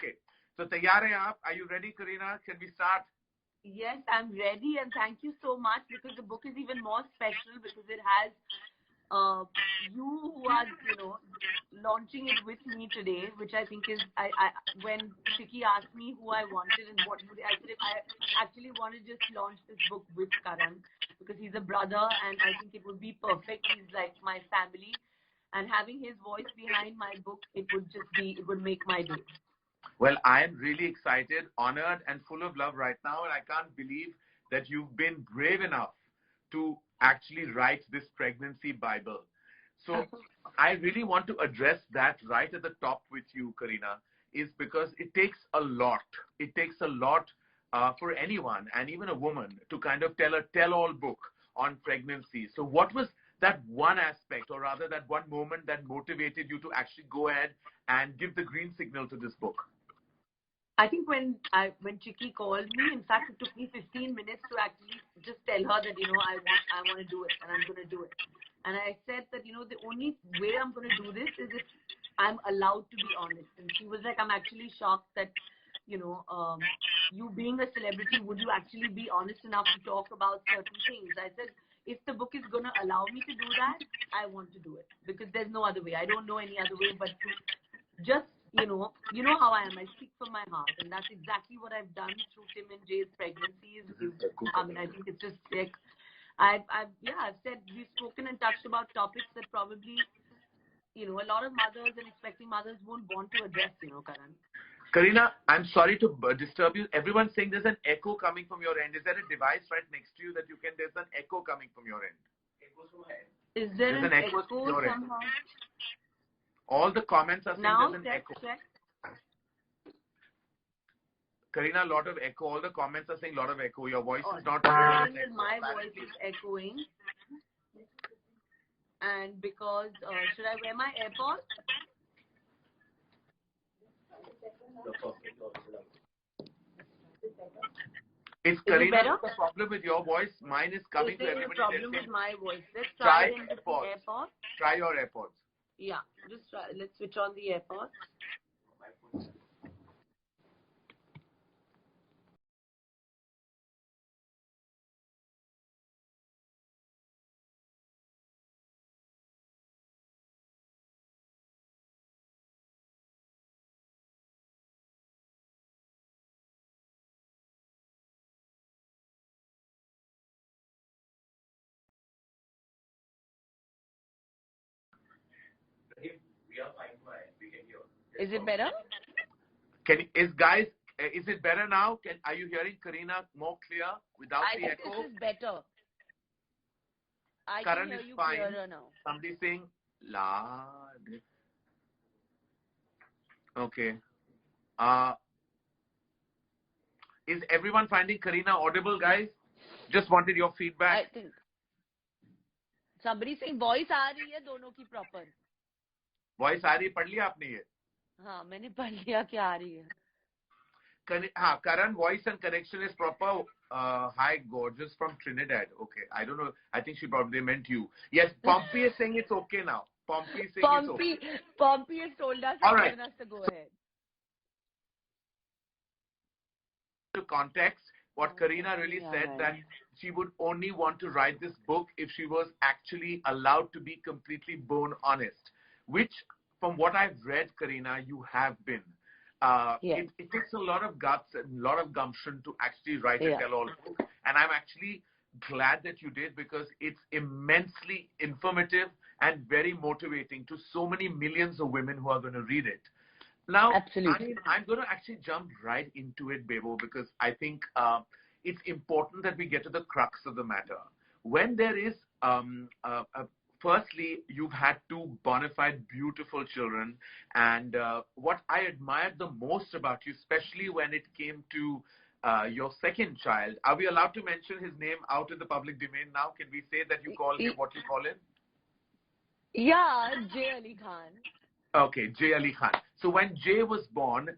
Okay. So, taiyar hai aap? Are you ready, Kareena? Can we start? Yes, I'm ready, and thank you so much, because the book is even more special because it has you who are, launching it with me today, which I think is, when Chicky asked me who I wanted and what would I said, I actually want to just launch this book with Karan because he's a brother, and I think it would be perfect. He's like my family, and having his voice behind my book, it would make my day. Well, I am really excited, honored, and full of love right now, and I can't believe that you've been brave enough to actually write this pregnancy Bible. So I really want to address that right at the top with you, Kareena, is because it takes a lot. It takes a lot for anyone, and even a woman, to kind of tell a tell-all book on pregnancy. So what was that one aspect, or rather that one moment that motivated you to actually go ahead and give the green signal to this book? I think when Chicky called me, in fact, it took me 15 minutes to actually just tell her that, I want to do it, and I'm going to do it. And I said that, the only way I'm going to do this is if I'm allowed to be honest. And she was like, I'm actually shocked that, you being a celebrity, would you actually be honest enough to talk about certain things? I said, if the book is going to allow me to do that, I want to do it, because there's no other way. I don't know any other way but to just, you know how I am. I speak from my heart, and that's exactly what I've done through Tim and Jay's pregnancies. I think it's just like I've said, we've spoken and touched about topics that probably, a lot of mothers and expecting mothers won't want to address, Karan. Kareena, I'm sorry to disturb you. Everyone's saying there's an echo coming from your end. Is there a device right next to you that there's an echo coming from your end? Is there an echo somehow? All the comments are saying now, there's an echo. Check. Kareena, a lot of echo. All the comments are saying a lot of echo. Your voice is not... My voice is echoing. And because... should I wear my AirPods? Is Kareena the problem with your voice? Mine is coming to everybody. There's a problem with my voice. Let's try AirPods. Try your AirPods. Yeah, just try. Let's switch on the AirPods. Is it better? Is it better now? Are you hearing Kareena more clear without the echo? I think this is better. I Karan can hear you fine. clearer now. Somebody saying loud. Okay. Is everyone finding Kareena audible, guys? Just wanted your feedback. I think somebody saying voice आ रही है दोनों की proper. Voice आ रही है, पढ़ लिया आपने ये? हाँ, मैंने पढ़ लिया क्या आ रही है. Karan, voice and connection is proper. Hi, gorgeous from Trinidad. Okay, I don't know. I think she probably meant you. Yes, Pompey is saying it's okay now. Pompey is saying it's okay. Pompey has told us All right. To go ahead. To context, what Kareena really said, that she would only want to write this book if she was actually allowed to be completely bone honest, which, from what I've read, Kareena, you have been. Yes. It takes a lot of guts and a lot of gumption to actually write a tell-all book. And I'm actually glad that you did, because it's immensely informative and very motivating to so many millions of women who are going to read it. Now, absolutely. I'm going to actually jump right into it, Bebo, because I think it's important that we get to the crux of the matter. When there is firstly, you've had two bona fide beautiful children, and what I admired the most about you, especially when it came to your second child, are we allowed to mention his name out in the public domain now? Can we say that you call him what you call him? Yeah, Jay Ali Khan. Okay, Jay Ali Khan. So when Jay was born,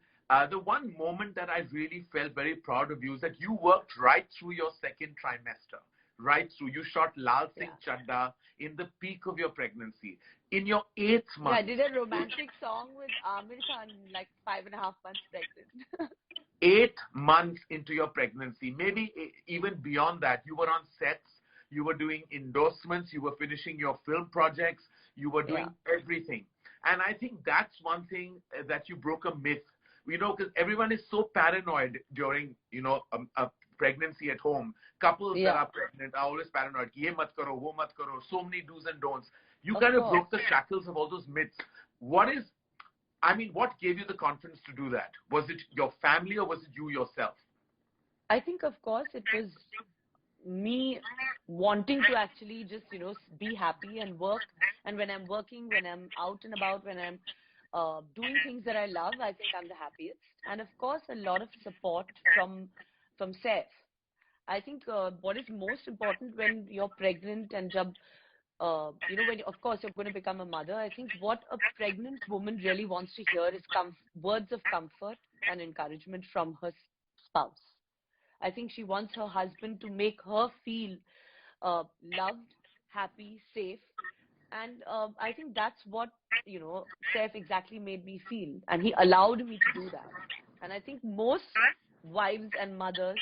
the one moment that I really felt very proud of you is that you worked right through your second trimester. Right through. You shot Lal Singh Chadda in the peak of your pregnancy. in your 8th Yeah, month. I did a romantic song with Amir Khan, like 5.5 months pregnant. 8 months into your pregnancy, maybe even beyond that, you were on sets, you were doing endorsements, you were finishing your film projects, you were doing everything. And I think that's one thing that you broke a myth, because everyone is so paranoid during, a pregnancy at home. Couples that are pregnant are always paranoid. Ye mat karo, wo mat karo, so many do's and don'ts. You kind of broke the shackles of all those myths. What gave you the confidence to do that? Was it your family or was it you yourself? I think, of course, it was me wanting to actually just, be happy and work. And when I'm working, when I'm out and about, when I'm doing things that I love, I think I'm the happiest. And of course, a lot of support from Saif. I think what is most important when you're pregnant and when of course you're going to become a mother, I think what a pregnant woman really wants to hear is words of comfort and encouragement from her spouse. I think she wants her husband to make her feel loved, happy, safe. And I think that's what, Saif exactly made me feel. And he allowed me to do that. And I think most wives and mothers,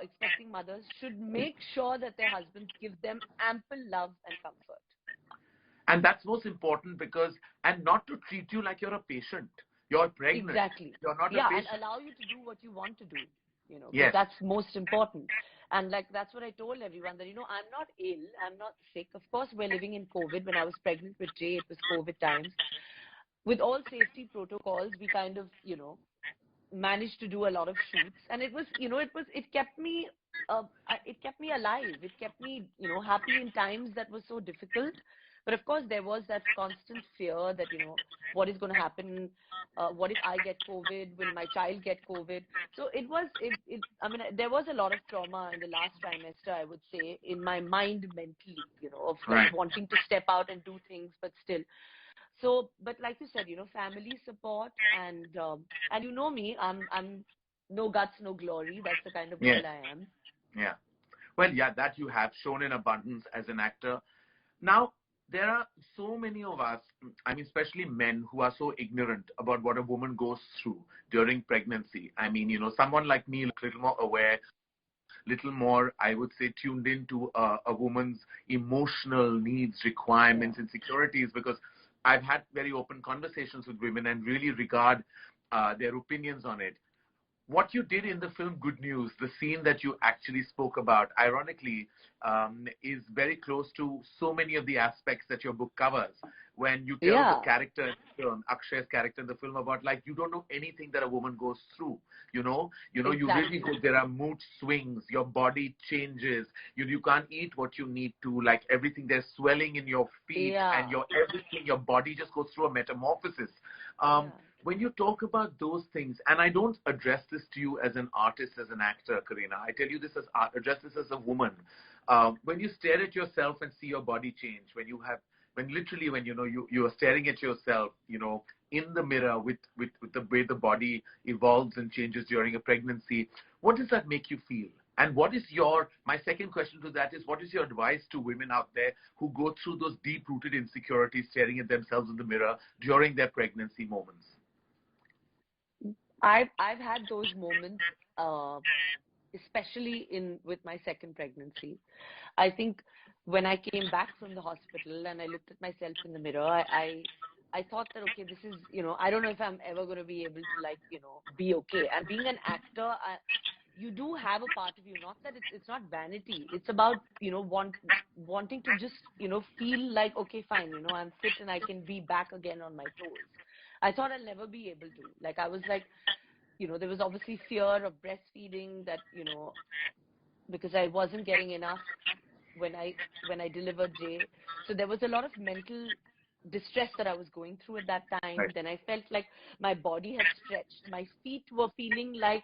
expecting mothers, should make sure that their husbands give them ample love and comfort. And that's most important and not to treat you like you're a patient. You're pregnant. Exactly. You're not a patient. And allow you to do what you want to do. Yes. That's most important. And that's what I told everyone, that, I'm not ill, I'm not sick. Of course, we're living in COVID. When I was pregnant with Jay, it was COVID times. With all safety protocols, we kind of, managed to do a lot of shoots. And it was, it kept me alive. It kept me, happy in times that were so difficult. But of course, there was that constant fear that, what is going to happen? What if I get COVID? Will my child get COVID? So there was a lot of trauma in the last trimester, I would say, in my mind mentally, of like wanting to step out and do things, but still. So, but like you said, family support and you know me, I'm no guts, no glory. That's the kind of girl I am. Yeah. Well, that you have shown in abundance as an actor. Now, there are so many of us, especially men, who are so ignorant about what a woman goes through during pregnancy. Someone like me, a little more aware, little more, I would say, tuned into a woman's emotional needs, requirements, insecurities, because I've had very open conversations with women and really regard their opinions on it. What you did in the film Good News, the scene that you actually spoke about, ironically, is very close to so many of the aspects that your book covers. When you tell the character in the film, Akshay's character in the film, about like, you don't know anything that a woman goes through. You really go, there are mood swings, your body changes, you can't eat what you need to, like everything, there's swelling in your feet and your body just goes through a metamorphosis. When you talk about those things, and I don't address this to you as an artist, as an actor, Kareena, I tell you this address this as a woman. When you stare at yourself and see your body change, when you are staring at yourself, in the mirror with the way the body evolves and changes during a pregnancy, what does that make you feel? And my second question to that is, what is your advice to women out there who go through those deep-rooted insecurities, staring at themselves in the mirror during their pregnancy moments? I've had those moments, especially with my second pregnancy. I think when I came back from the hospital and I looked at myself in the mirror, I thought that, okay, this is, I don't know if I'm ever going to be able to be okay. And being an actor, you do have a part of you, not that it's not vanity. It's about, wanting to just, feel like, okay, fine, I'm fit and I can be back again on my toes. I thought I'll never be able to. Like, I was like, there was obviously fear of breastfeeding that, because I wasn't getting enough when I delivered Jay. So there was a lot of mental distress that I was going through at that time. Then I felt like my body had stretched. My feet were feeling like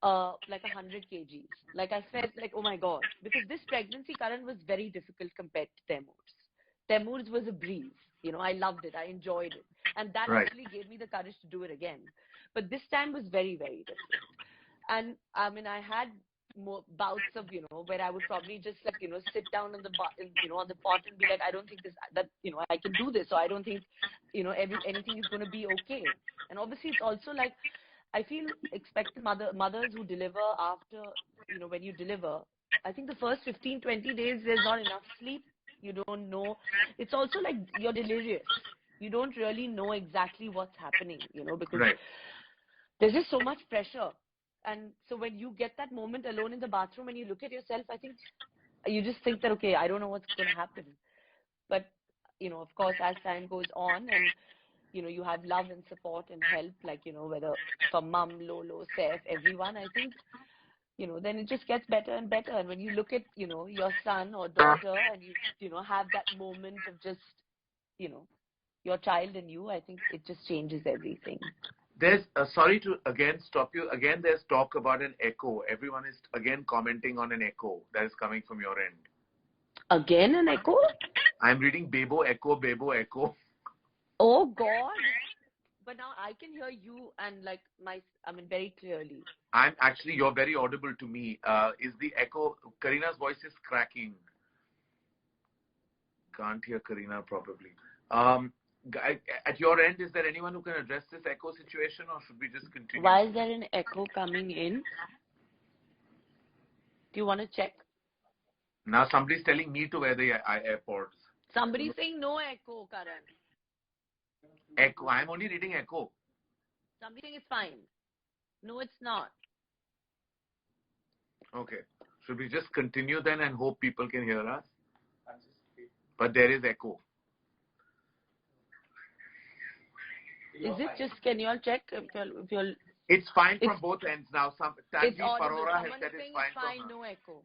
100 kgs. Like I felt like, oh my God, because this pregnancy, Karan, was very difficult compared to Taimur's. Taimur's was a breeze. I loved it. I enjoyed it. And that actually gave me the courage to do it again. But this time was very, very different. And I had bouts of, where I would probably just like, sit down on the, on the pot and be like, I don't think that, I can do this. So I don't think, anything is going to be okay. And obviously it's also like, I feel expected mothers who deliver after, when you deliver, I think the first 15, 20 days, there's not enough sleep. You don't know. It's also like you're delirious. You don't really know exactly what's happening, because there's just so much pressure. And so when you get that moment alone in the bathroom and you look at yourself, I think you just think that, okay, I don't know what's going to happen. But, of course, as time goes on and, you have love and support and help, like, whether from mom, Lolo, Seth, everyone, I think, then it just gets better and better. And when you look at, your son or daughter and you have that moment of just, your child and you, I think it just changes everything. There's, sorry to again stop you. Again, there's talk about an echo. Everyone is again commenting on an echo that is coming from your end. Again, an echo? I'm reading Bebo echo, Bebo echo. Oh, God. But now I can hear you and like very clearly. You're very audible to me. Is the echo, Kareena's voice is cracking. Can't hear Kareena probably. At your end, is there anyone who can address this echo situation or should we just continue? Why is there an echo coming in? Do you want to check? Now somebody's telling me to wear the AirPods. Somebody's saying no echo, Karan. Echo. I'm only reading echo. Somebody saying it's fine. No, it's not. Okay. Should we just continue then and hope people can hear us? But there is echo. Is it just, can you all check if you'll It's fine from both ends now. It's audible. Parora has Someone said is saying it's fine, no echo.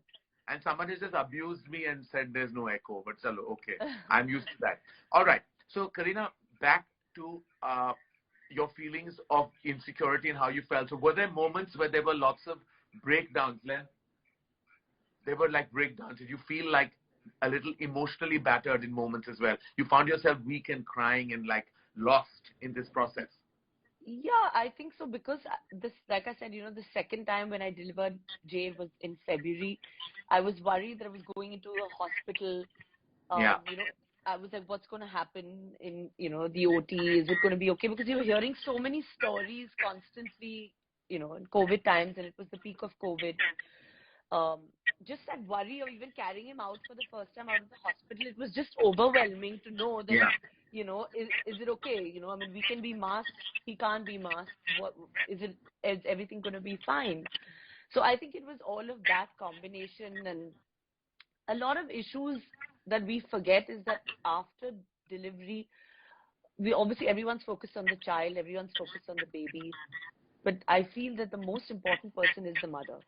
And someone has just abused me and said there's no echo. But chalo, okay. I'm used to that. All right. So, Kareena, back to your feelings of insecurity and how you felt. So were there moments where there were lots of breakdowns, Len? There were like breakdowns. Did you feel like a little emotionally battered in moments as well? You found yourself weak and crying and like lost in this process? Yeah, I think so, because this, like I said, the second time when I delivered Jay was in February. I was worried that I was going into a hospital. I was like, what's going to happen in, the OT? Is it going to be okay? Because you were hearing so many stories constantly, in COVID times, and it was the peak of COVID. Just that worry of even carrying him out for the first time out of the hospital, it was just overwhelming to know that, is it okay? We can be masked, he can't be masked. Is everything going to be fine? So I think it was all of that combination, and a lot of issues that we forget is that after delivery, everyone's focused on the child, everyone's focused on the baby. But I feel that the most important person is the mother.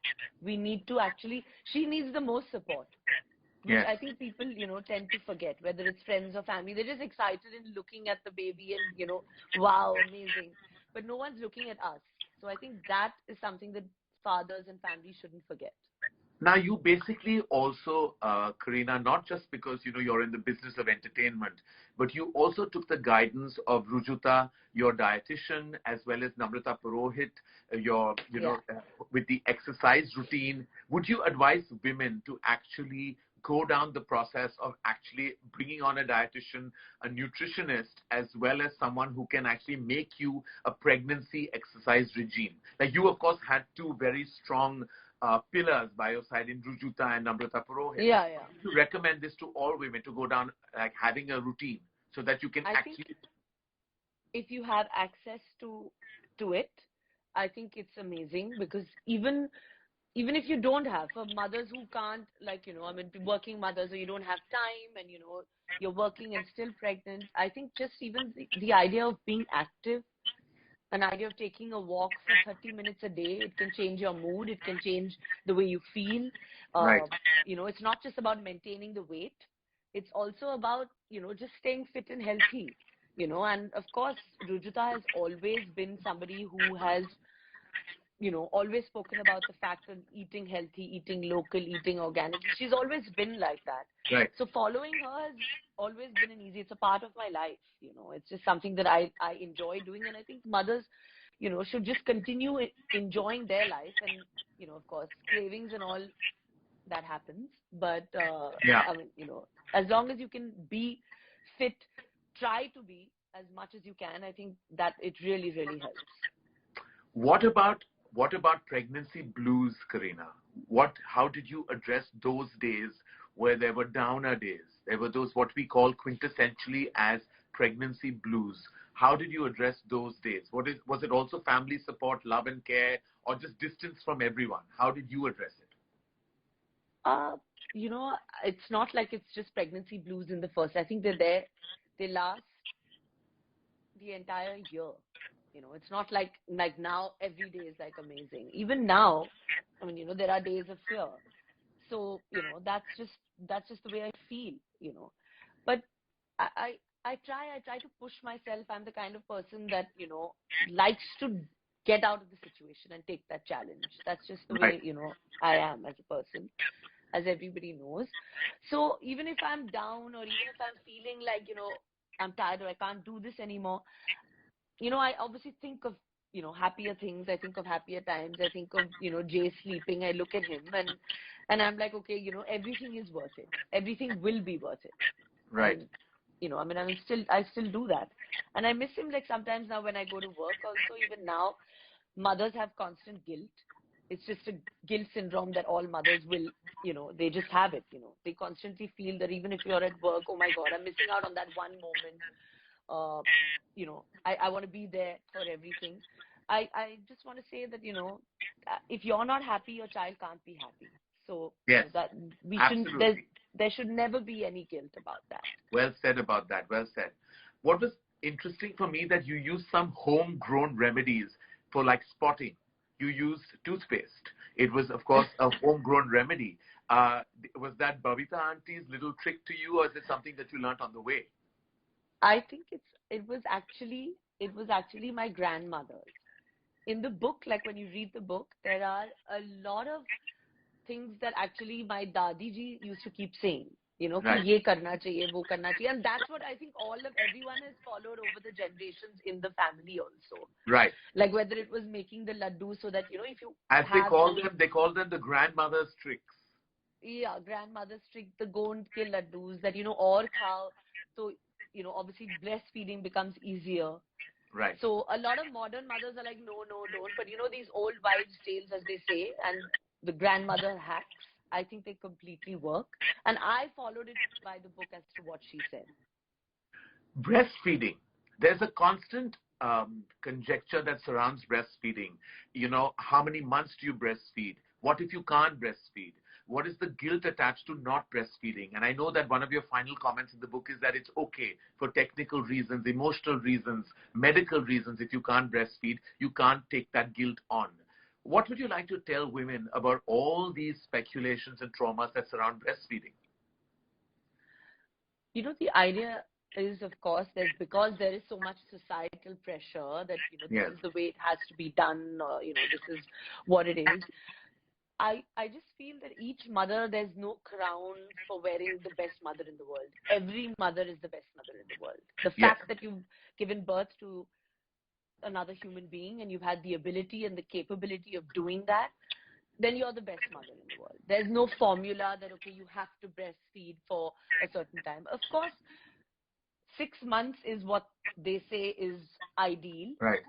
We need to she needs the most support. Which I think people, tend to forget, whether it's friends or family. They're just excited in looking at the baby and, wow, amazing. But no one's looking at us. So I think that is something that fathers and families shouldn't forget. Now, you basically also, Kareena, not just because, you're in the business of entertainment, but you also took the guidance of Rujuta, your dietitian, as well as Namrata Purohit, with the exercise routine. Would you advise women to actually go down the process of actually bringing on a dietitian, a nutritionist, as well as someone who can actually make you a pregnancy exercise regime? Like you, of course, had two very strong pillars by your side in Rujuta and Namrata Purohit. Yeah. You recommend this to all women to go down, like having a routine so that you can actually... If you have access to it, I think it's amazing, because even if you don't have, for mothers who can't, working mothers, or you don't have time and, you're working and still pregnant, I think just even the idea of being active, an idea of taking a walk for 30 minutes a day, it can change your mood, it can change the way you feel. Right. It's not just about maintaining the weight. It's also about, just staying fit and healthy, and of course, Rujuta has always been somebody who has, always spoken about the fact of eating healthy, eating local, eating organic. She's always been like that. Right. So following her has always been it's a part of my life. It's just something that I enjoy doing. And I think mothers, should just continue enjoying their life. And, of course, cravings and all, that happens. But, Yeah. I mean, as long as you can be fit, try to be as much as you can, I think that it really, really helps. What about pregnancy blues, Kareena? How did you address those days where there were downer days? There were those what we call quintessentially as pregnancy blues. How did you address those days? Was it also family support, love and care, or just distance from everyone? How did you address it? It's not like it's just pregnancy blues in the first. I think they're there. They last the entire year. It's not like now every day is like amazing. Even now, I mean, there are days of fear. So, that's just the way I feel, But I try to push myself. I'm the kind of person that, likes to get out of the situation and take that challenge. That's just the way, I am as a person, as everybody knows. So even if I'm down or even if I'm feeling like, I'm tired or I can't do this anymore, I obviously think of, happier things. I think of happier times. I think of, Jay sleeping. I look at him and I'm like, okay, everything is worth it. Everything will be worth it. Right. And, I mean, I still do that. And I miss him like sometimes now when I go to work also. Even now, mothers have constant guilt. It's just a guilt syndrome that all mothers will, they just have it, They constantly feel that even if you're at work, oh my God, I'm missing out on that one moment. I want to be there for everything. I just want to say that, if you're not happy, your child can't be happy. So yes, that we shouldn't, there should never be any guilt about that. Well said about that. Well said. What was interesting for me that you used some homegrown remedies for like spotting. You used toothpaste. It was, of course, a homegrown remedy. Was that Babita auntie's little trick to you, or is it something that you learned on the way? I think it was actually my grandmother's. In the book, like when you read the book, there are a lot of things that actually my Dadi ji used to keep saying. Right. Ye karna chahiye, wo karna chahiye. And that's what I think everyone has followed over the generations in the family also. Right. Like whether it was making the laddu so that, if you as they call them the grandmother's tricks. Yeah, grandmother's trick, the gond ke laddus that, aur khao. So, obviously breastfeeding becomes easier. Right. So a lot of modern mothers are like, no, don't. But, these old wives' tales, as they say, and the grandmother hacks, I think they completely work. And I followed it by the book as to what she said. Breastfeeding. There's a constant conjecture that surrounds breastfeeding. How many months do you breastfeed? What if you can't breastfeed? What is the guilt attached to not breastfeeding? And I know that one of your final comments in the book is that it's okay for technical reasons, emotional reasons, medical reasons. If you can't breastfeed, you can't take that guilt on. What would you like to tell women about all these speculations and traumas that surround breastfeeding? The idea is, of course, that because there is so much societal pressure that, this is the way it has to be done, or, this is what it is. I just feel that each mother, there's no crown for wearing the best mother in the world. Every mother is the best mother in the world. The fact that you've given birth to another human being and you've had the ability and the capability of doing that, then you're the best mother in the world. There's no formula that, okay, you have to breastfeed for a certain time. Of course, 6 months is what they say is ideal. Right.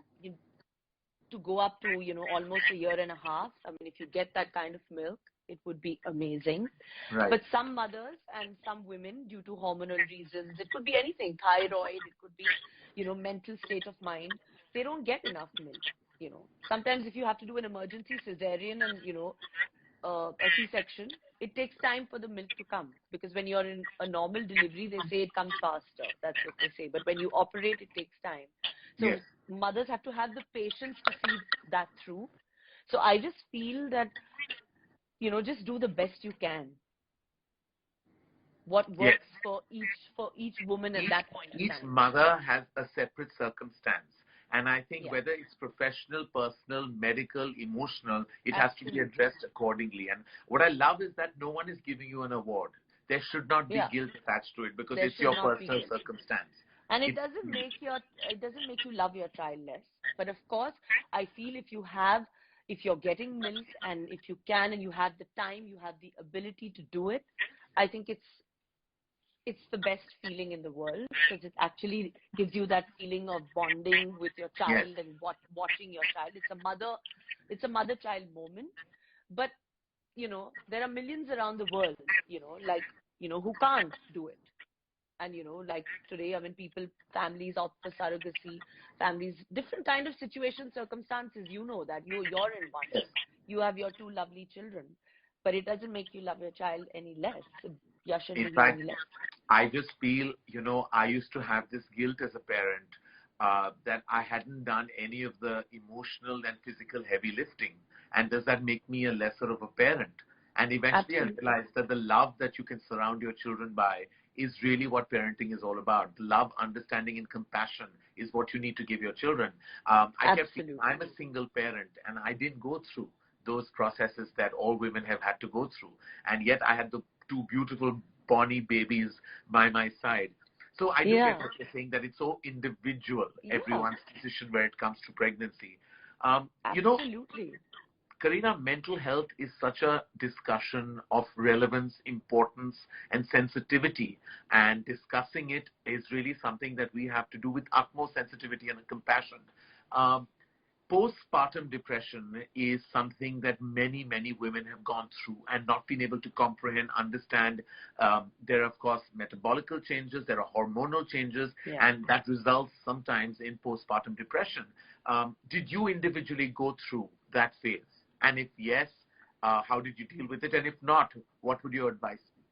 To go up to, almost a year and a half. I mean, if you get that kind of milk, it would be amazing. Right. But some mothers and some women, due to hormonal reasons, it could be anything, thyroid, it could be, mental state of mind, they don't get enough milk, Sometimes if you have to do an emergency cesarean and, a C-section, it takes time for the milk to come. Because when you're in a normal delivery, they say it comes faster. That's what they say. But when you operate, it takes time. So mothers have to have the patience to see that through. So I just feel that, just do the best you can. What works for each woman at that point in time. Each mother has a separate circumstance. And I think whether it's professional, personal, medical, emotional, it has to be addressed accordingly. And what I love is that no one is giving you an award. There should not be guilt attached to it because it's your personal circumstance. And It, it doesn't make you love your child less. But of course, I feel if you're getting milk and if you can and you have the time, you have the ability to do it, I think it's the best feeling in the world because it actually gives you that feeling of bonding with your yes, child and watching your child. It's a mother-child moment. But, there are millions around the world, like, who can't do it. And, like today, I mean, families opt for surrogacy, families, different kind of situations, circumstances, that you're in one. You have your two lovely children, but it doesn't make you love your child any less. You shouldn't in be here fact, any less. I just feel, I used to have this guilt as a parent that I hadn't done any of the emotional and physical heavy lifting. And does that make me a lesser of a parent? And eventually I Absolutely. realized that the love that you can surround your children by is really what parenting is all about. Love, understanding, and compassion is what you need to give your children. I kept thinking, Absolutely. I'm a single parent and I didn't go through those processes that all women have had to go through. And yet I had the two beautiful Bonnie babies by my side. So I do get Yeah. what you're saying, that it's so individual, Yeah. everyone's decision where it comes to pregnancy. Absolutely. Kareena, mental health is such a discussion of relevance, importance, and sensitivity. And discussing it is really something that we have to do with utmost sensitivity and compassion. Um, Postpartum depression is something that many, many women have gone through and not been able to comprehend, understand. There are, of course, metabolical changes, there are hormonal changes, Yeah. and that results sometimes in postpartum depression. Did you individually go through that phase? And if yes, how did you deal with it? And if not, what would your advice be?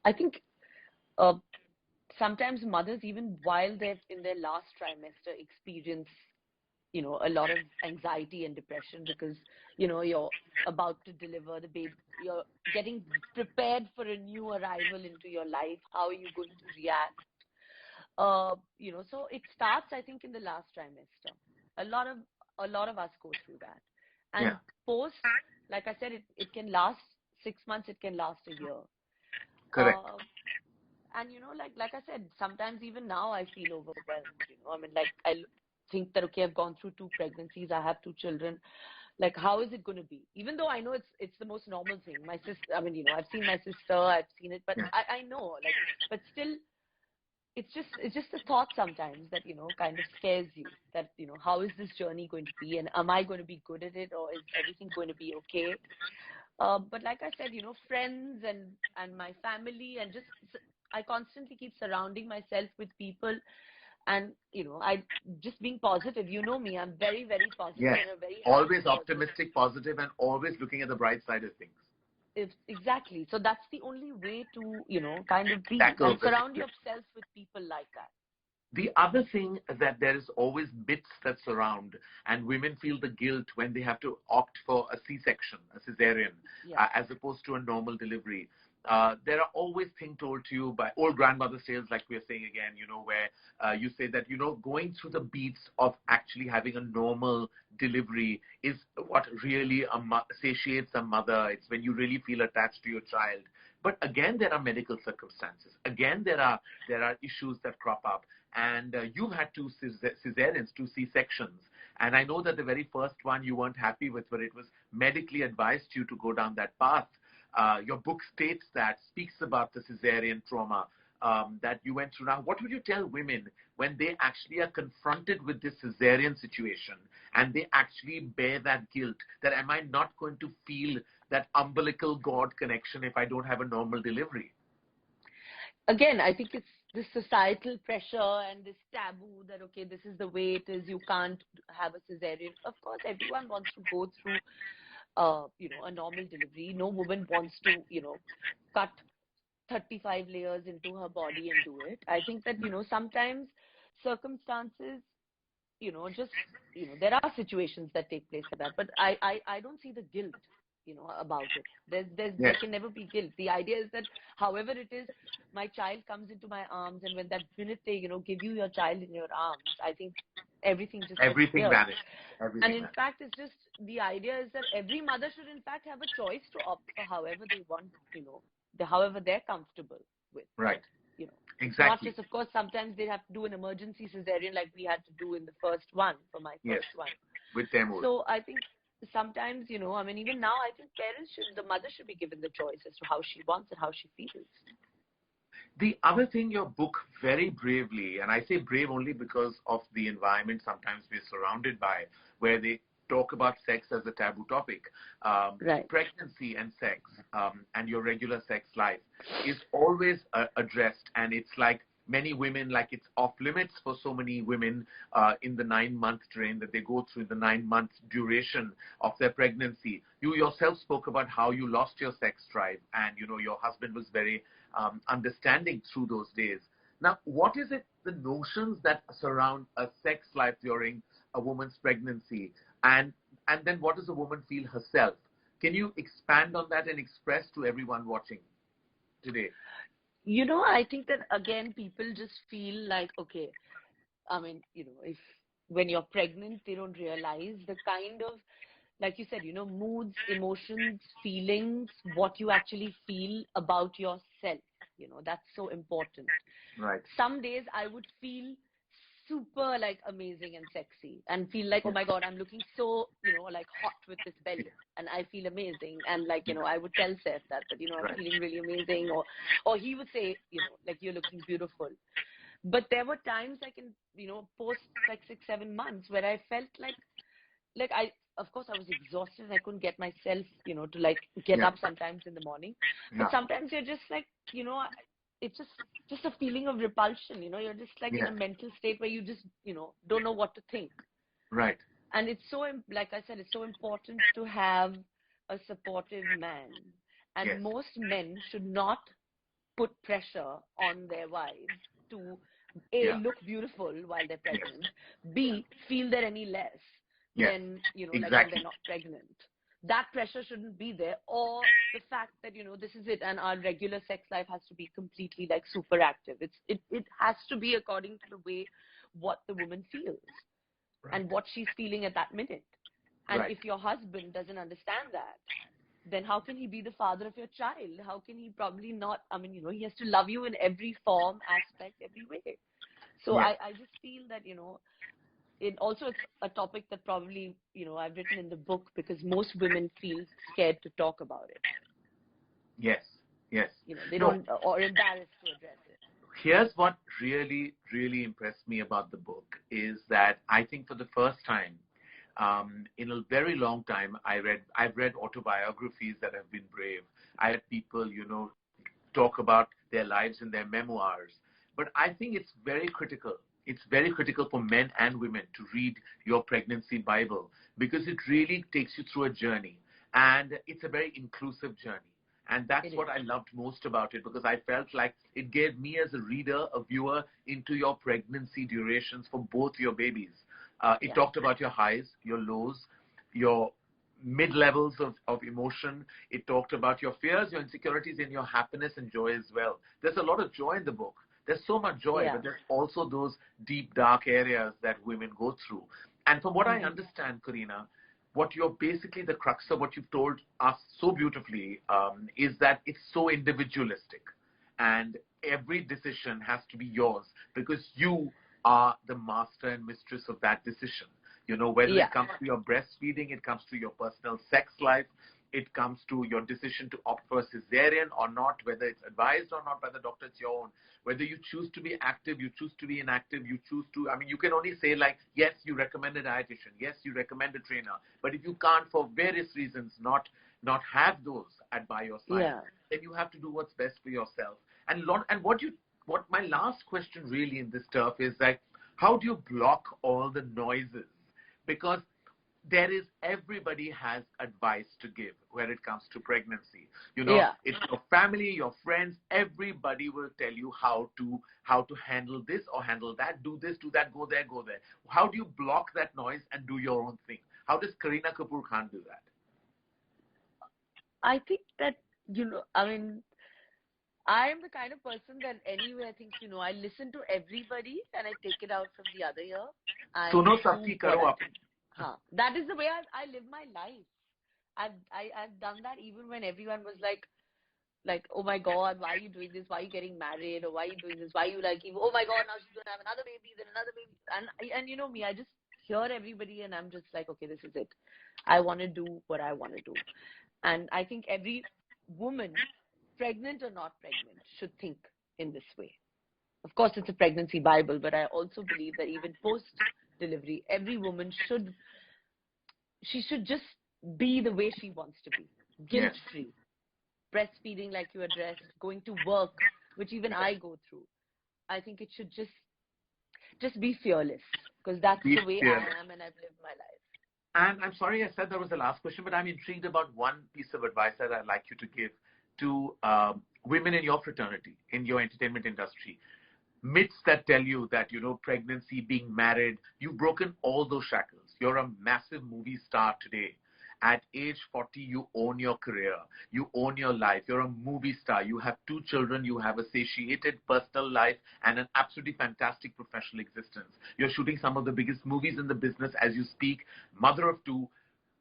I think uh, sometimes mothers, even while they're in their last trimester, experience a lot of anxiety and depression because, you're about to deliver the baby, you're getting prepared for a new arrival into your life. How are you going to react? So it starts, I think, in the last trimester. A lot of us go through that. And Yeah, post, like I said, it can last 6 months, it can last a year. correct. Uh, and like I said, sometimes even now I feel overwhelmed. I mean, like I think that okay, I've gone through two pregnancies, I have two children. Like, how is it going to be? Even though I know it's the most normal thing. My sister, I mean, I've seen my sister, I've seen it, but Yeah. I know, like, but still, it's just a thought sometimes that kind of scares you. That how is this journey going to be, and am I going to be good at it, or is everything going to be okay? But like I said, friends and my family, and I constantly keep surrounding myself with people, and I just being positive. You know me, I'm very, very positive Yes. and a very happy Always person. optimistic, positive, and always looking at the bright side of things. Exactly. So that's the only way to kind of be Tackle and the surround situation. yourself with people like that. The other thing that there is always myths that surround, and women feel the guilt when they have to opt for a C-section, a cesarean, Yeah. as opposed to a normal delivery. There are always things told to you by old grandmother tales, like we are saying again, where you say that, going through the beats of actually having a normal delivery is what really satiates a mother. It's when you really feel attached to your child. But again, there are medical circumstances. Again, there are issues that crop up. And you've had two cesareans, two C-sections. And I know that the very first one you weren't happy with, but it was medically advised you to go down that path. Your book states that, speaks about the cesarean trauma that you went through. Now, what would you tell women when they actually are confronted with this cesarean situation and they actually bear that guilt, that am I not going to feel that umbilical cord connection if I don't have a normal delivery? Again, I think it's this societal pressure and this taboo that okay, this is the way it is. You can't have a cesarean. Of course, everyone wants to go through, a normal delivery. No woman wants to, cut 35 layers into her body and do it. I think that sometimes circumstances, just there are situations that take place like that, but I don't see the guilt about it. There Yes. can never be guilt. The idea is that however it is, my child comes into my arms, and when that minute they give you your child in your arms, I think everything just Everything disappears. vanished. And Everything in vanished. fact, it's just the idea is that every mother should in fact have a choice to opt for however they want, however they're comfortable with. Right. you know. Not Exactly. just, of course, sometimes they have to do an emergency cesarean like we had to do in the first one, for my Yes. first one. With Temur. So I think sometimes, you know, I mean, even now, I think the mother should be given the choice as to how she wants and how she feels. The other thing your book very bravely, and I say brave only because of the environment sometimes we're surrounded by, where they talk about sex as a taboo topic, Right. pregnancy and sex, and your regular sex life is always addressed, and it's like many women, like it's off limits for so many women in the 9-month drain that they go through, the 9-month duration of their pregnancy. You yourself spoke about how you lost your sex drive, and you know your husband was very understanding through those days. Now, what is it, the notions that surround a sex life during a woman's pregnancy, and then what does a woman feel herself? Can you expand on that and express to everyone watching today? You know, I think that again, people just feel like, okay, I mean, you know, if when you're pregnant, they don't realize the kind of, like you said, you know, moods, emotions, feelings, what you actually feel about yourself. You know, that's so important. Right. Some days I would feel super like amazing and sexy and feel like, oh my God, I'm looking so, you know, like hot with this belly and I feel amazing. And like, you know, I would tell Seth that, you know, I'm Right. feeling really amazing, or he would say, you know, like you're looking beautiful. But there were times like in, you know, post like 6-7 months where I felt like of course I was exhausted and I couldn't get myself, you know, to like get Yeah. up sometimes in the morning. Yeah. But sometimes you're just like, you know, it's just a feeling of repulsion, you know, you're just like in Yeah. a mental state where you just, you know, don't know what to think. Right. And it's so, like I said, it's so important to have a supportive man. Yes. And most men should not put pressure on their wives to A, Yeah. look beautiful while they're Yes. pregnant, B, feel they're any less Yes. than, you know, like when Exactly. they're not pregnant. That pressure shouldn't be there, or the fact that, you know, this is it and our regular sex life has to be completely like super active. It has to be according to the way what the woman feels Right. and what she's feeling at that minute. And Right. if your husband doesn't understand that, then how can he be the father of your child? How can he probably not? I mean, you know, he has to love you in every form, aspect, every way. So Yes. I just feel that, you know, it's a topic that probably, you know, I've written in the book because most women feel scared to talk about it. Yes. Yes. You know, they No. don't, or embarrassed to address it. Here's what really, really impressed me about the book is that I think for the first time in a very long time, I've read autobiographies that have been brave. I had people, you know, talk about their lives in their memoirs. But I think it's very critical. It's very critical for men and women to read your pregnancy Bible because it really takes you through a journey. And it's a very inclusive journey. And that's what I loved most about it because I felt like it gave me as a reader, a viewer, into your pregnancy durations for both your babies. It talked about your highs, your lows, your mid-levels of emotion. It talked about your fears, your insecurities, and your happiness and joy as well. There's a lot of joy in the book. There's so much joy, but there's also those deep, dark areas that women go through. And from what I understand, Kareena, what you're basically the crux of what you've told us so beautifully is that it's so individualistic. And every decision has to be yours because you are the master and mistress of that decision. You know, whether it comes to your breastfeeding, it comes to your personal sex life, it comes to your decision to opt for a cesarean or not, whether it's advised or not by the doctor, it's your own. Whether you choose to be active, you choose to be inactive, you choose to, I mean, you can only say like, yes, you recommend a dietitian, yes, you recommend a trainer, but if you can't, for various reasons, not have those by your side, then you have to do what's best for yourself. And what my last question really in this stuff is like, how do you block all the noises? Because everybody has advice to give when it comes to pregnancy. You know, it's your family, your friends, everybody will tell you how to handle this or handle that, do this, do that, go there, go there. How do you block that noise and do your own thing? How does Kareena Kapoor Khan do that? I think that, you know, I mean, I am the kind of person that anyway, I think, you know, I listen to everybody and I take it out from the other ear. Suno sabki karo aap. That is the way I live my life. I've done that even when everyone was like, like, oh my God, why are you doing this? Why are you getting married? Or why are you doing this? Why are you like, oh my God, now she's going to have another baby, then another baby. And you know me, I just hear everybody and I'm just like, okay, this is it. I want to do what I want to do. And I think every woman, pregnant or not pregnant, should think in this way. Of course, it's a pregnancy Bible, but I also believe that even post-delivery, every woman should just be the way she wants to be, guilt-free. Breastfeeding, like you addressed, going to work, which even I go through. I think it should just be fearless, because that's the way I am and I've lived my life. And I'm sorry I said that was the last question, but I'm intrigued about one piece of advice that I'd like you to give to women in your fraternity, in your entertainment industry. Myths that tell you that, pregnancy, being married, you've broken all those shackles. You're a massive movie star today. At age 40, you own your career. You own your life. You're a movie star. You have 2 children. You have a satiated personal life and an absolutely fantastic professional existence. You're shooting some of the biggest movies in the business as you speak, mother of 2.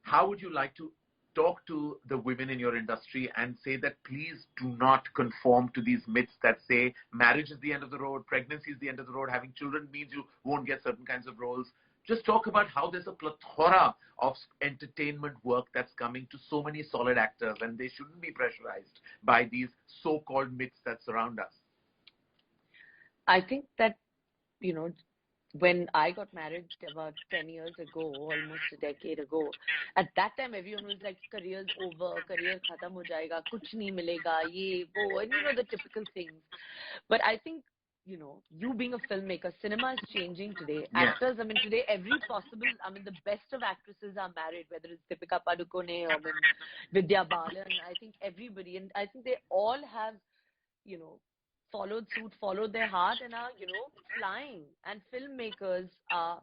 How would you like to talk to the women in your industry and say that please do not conform to these myths that say marriage is the end of the road, pregnancy is the end of the road, having children means you won't get certain kinds of roles? Just talk about how there's a plethora of entertainment work that's coming to so many solid actors, and they shouldn't be pressurized by these so-called myths that surround us. I think that, when I got married about 10 years ago, almost a decade ago, at that time everyone was like, career's over, career khatam ho jayega, kuch nahi milega, ye, wo, and the typical things. But I think, you being a filmmaker, cinema is changing today. Actors, today every possible, the best of actresses are married, whether it's Deepika Padukone or Vidya Balan. I think everybody, and I think they all have, followed suit, followed their heart, and are, flying. And filmmakers are,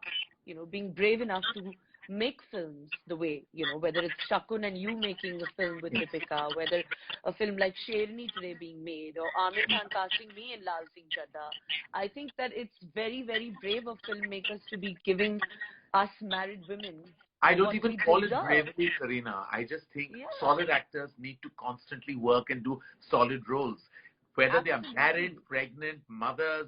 being brave enough to make films the way, whether it's Shakun and you making a film with Deepika, whether a film like Sherni today being made, or Amir Khan casting me in Lal Singh Chadda. I think that it's very, very brave of filmmakers to be giving us married women. I don't even call it bravery, Kareena. I just think solid actors need to constantly work and do solid roles. Whether they are married, pregnant, mothers,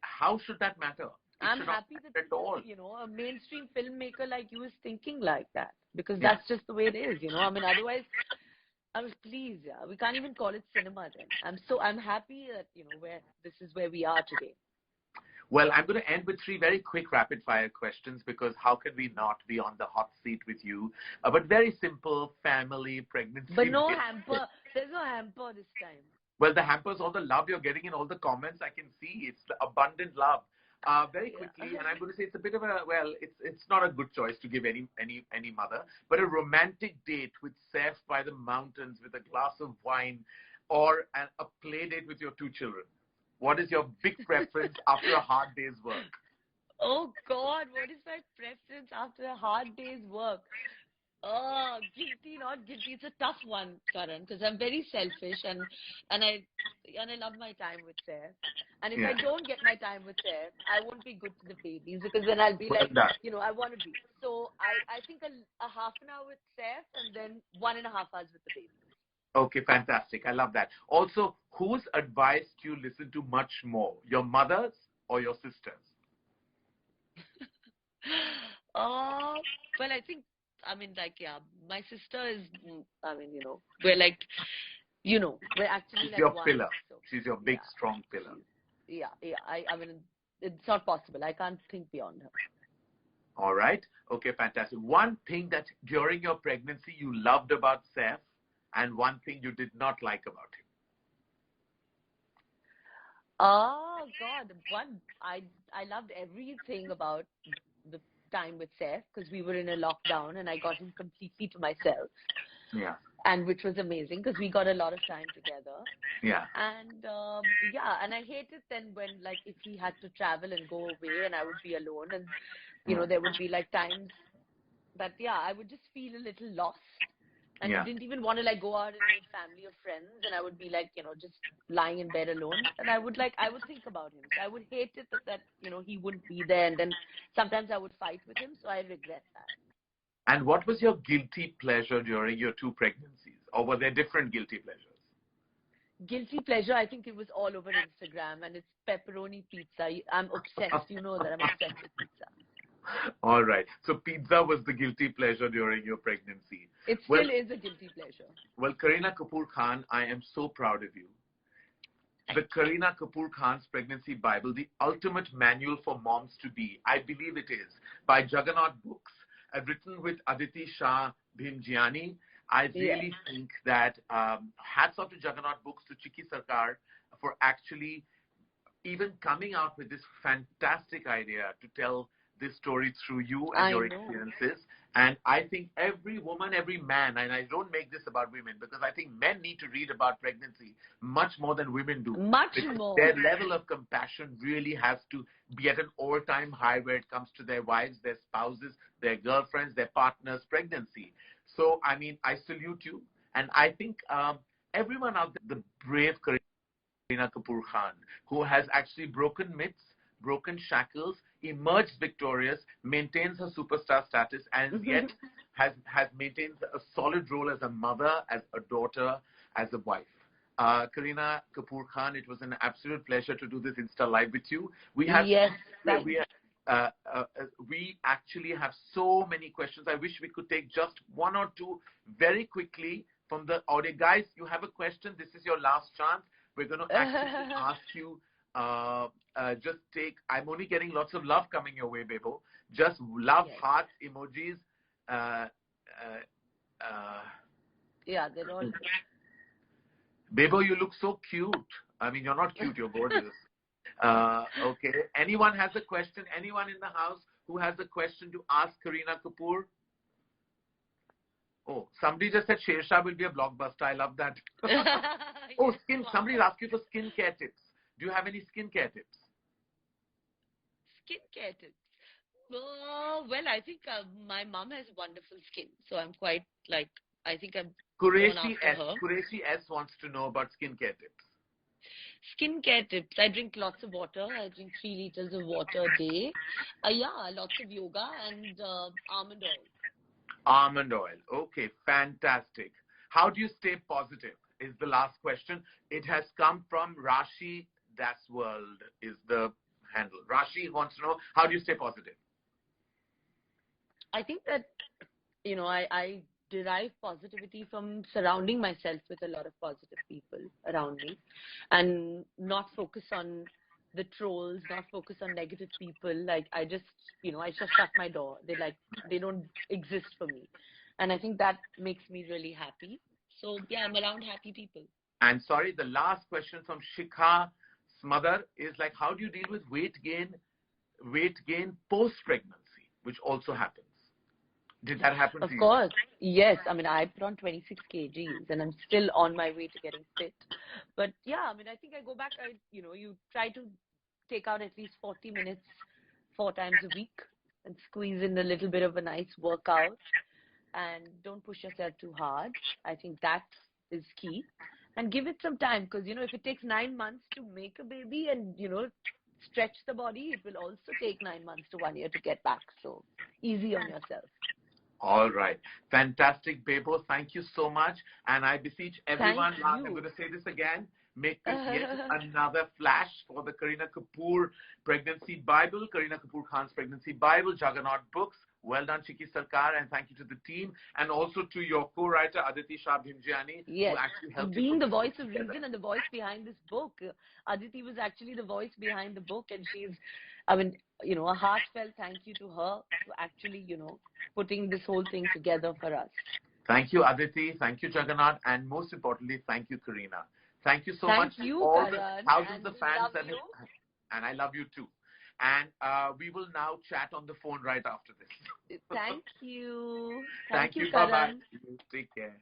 how should that matter? I'm happy that a mainstream filmmaker like you is thinking like that, because that's just the way it is, otherwise, please, we can't even call it cinema then. I'm happy that, this is where we are today. Well, I'm going to end with 3 very quick rapid fire questions, because how can we not be on the hot seat with you? But very simple, family, pregnancy. But no hamper. There's no hamper this time. Well, the hamper's all the love you're getting in all the comments. I can see it's the abundant love. Very quickly, and I'm going to say it's a bit of it's not a good choice to give any mother, but a romantic date with Saif by the mountains with a glass of wine, or a play date with your 2 children. What is your big preference after a hard day's work? Oh God, what is my preference after a hard day's work? Oh, guilty, not guilty. It's a tough one, Karan, because I'm very selfish and I love my time with Saif. And if I don't get my time with Saif, I won't be good to the babies, because then I'll be like, I want to be. So I think a half an hour with Saif and then 1.5 hours with the babies. Okay, fantastic. I love that. Also, whose advice do you listen to much more, your mother's or your sister's? Well, I think, my sister is, we're like, we're actually She's like your one. pillar. So, she's your big, strong pillar. It's not possible. I can't think beyond her. All right. Okay, fantastic. One thing that during your pregnancy you loved about Saif, and one thing you did not like about him. Oh God, I loved everything about the time with Saif, because we were in a lockdown and I got him completely to myself. Yeah. And which was amazing, because we got a lot of time together. Yeah. And and I hated then when, like, if he had to travel and go away and I would be alone, and there would be like times that I would just feel a little lost. And I didn't even want to go out and meet family or friends, and I would be just lying in bed alone. And I would think about him. So I would hate it that he wouldn't be there, and then sometimes I would fight with him. So I regret that. And what was your guilty pleasure during your 2 pregnancies, or were there different guilty pleasures? guilty pleasure, I think it was all over Instagram, and it's pepperoni pizza. I'm obsessed. You know that I'm obsessed with pizza. All right. So pizza was the guilty pleasure during your pregnancy. It still is a guilty pleasure. Well, Kareena Kapoor Khan, I am so proud of you. The Kareena Kapoor Khan's Pregnancy Bible, the ultimate manual for moms to be, I believe it is, by Juggernaut Books, written with Aditi Shah Bhimjiani. I really think that hats off to Juggernaut Books, to Chiki Sarkar, for actually even coming out with this fantastic idea to tell this story through you and your experiences. And I think every woman, every man, and I don't make this about women because I think men need to read about pregnancy much more than women do. Much more. Their level of compassion really has to be at an all-time high where it comes to their wives, their spouses, their girlfriends, their partners' pregnancy. So, I mean, I salute you. And I think everyone out there, the brave Kareena Kapoor Khan, who has actually broken myths, broken shackles, emerged victorious, maintains her superstar status, and yet has maintained a solid role as a mother, as a daughter, as a wife. Kareena Kapoor Khan, it was an absolute pleasure to do this Insta Live with you. We actually have so many questions. I wish we could take just one or two very quickly from the audio. Guys, you have a question. This is your last chance. We're going to actually ask you, just take, I'm only getting lots of love coming your way, Bebo. Just love, hearts, emojis. Yeah, they're all... Bebo, you look so cute. I mean, you're not cute, you're gorgeous. Okay. Anyone has a question? Anyone in the house who has a question to ask Kareena Kapoor? Oh, somebody just said Shersha will be a blockbuster. I love that. Oh, skin. Somebody's asked you for skincare tips. Do you have any skincare tips? Skincare tips? Well, I think my mom has wonderful skin. So I'm quite like, I think I'm Qureshi S wants to know about skincare tips. Skincare tips. I drink lots of water. I drink 3 liters of water a day. Lots of yoga and almond oil. Almond oil. Okay, fantastic. How do you stay positive is the last question. It has come from Rashi Das World is the handle. Rashi wants to know, how do you stay positive? I think that, I derive positivity from surrounding myself with a lot of positive people around me and not focus on the trolls, not focus on negative people. Like I just shut my door. They don't exist for me. And I think that makes me really happy. So yeah, I'm around happy people. And sorry, the last question from Shikha Smother is like, how do you deal with weight gain post-pregnancy, which also happens? Did that happen to you? Of course. Yes. I mean, I put on 26 kgs and I'm still on my way to getting fit. But yeah, I mean, I think I go back, you try to take out at least 40 minutes 4 times a week and squeeze in a little bit of a nice workout and don't push yourself too hard. I think that is key. And give it some time because, if it takes 9 months to make a baby and, stretch the body, it will also take 9 months to 1 year to get back. So easy on yourself. All right. Fantastic, Bebo. Thank you so much. And I beseech everyone, I'm going to say this again, make this yet another flash for the Kareena Kapoor Pregnancy Bible, Kareena Kapoor Khan's Pregnancy Bible, Juggernaut Books. Well done, Chiki Sarkar, and thank you to the team, and also to your co-writer, Aditi Shah Bhimjiani, who actually helped being the voice of reason and the voice behind this book. Aditi was actually the voice behind the book, and she's, a heartfelt thank you to her for actually, putting this whole thing together for us. Thank you, Aditi. Thank you, Jagannath. And most importantly, thank you, Kareena. Thank you so much to all Karan, the thousands of fans. And I love you too. And we will now chat on the phone right after this. Thank you. Thank you. Karan. Bye-bye. Take care.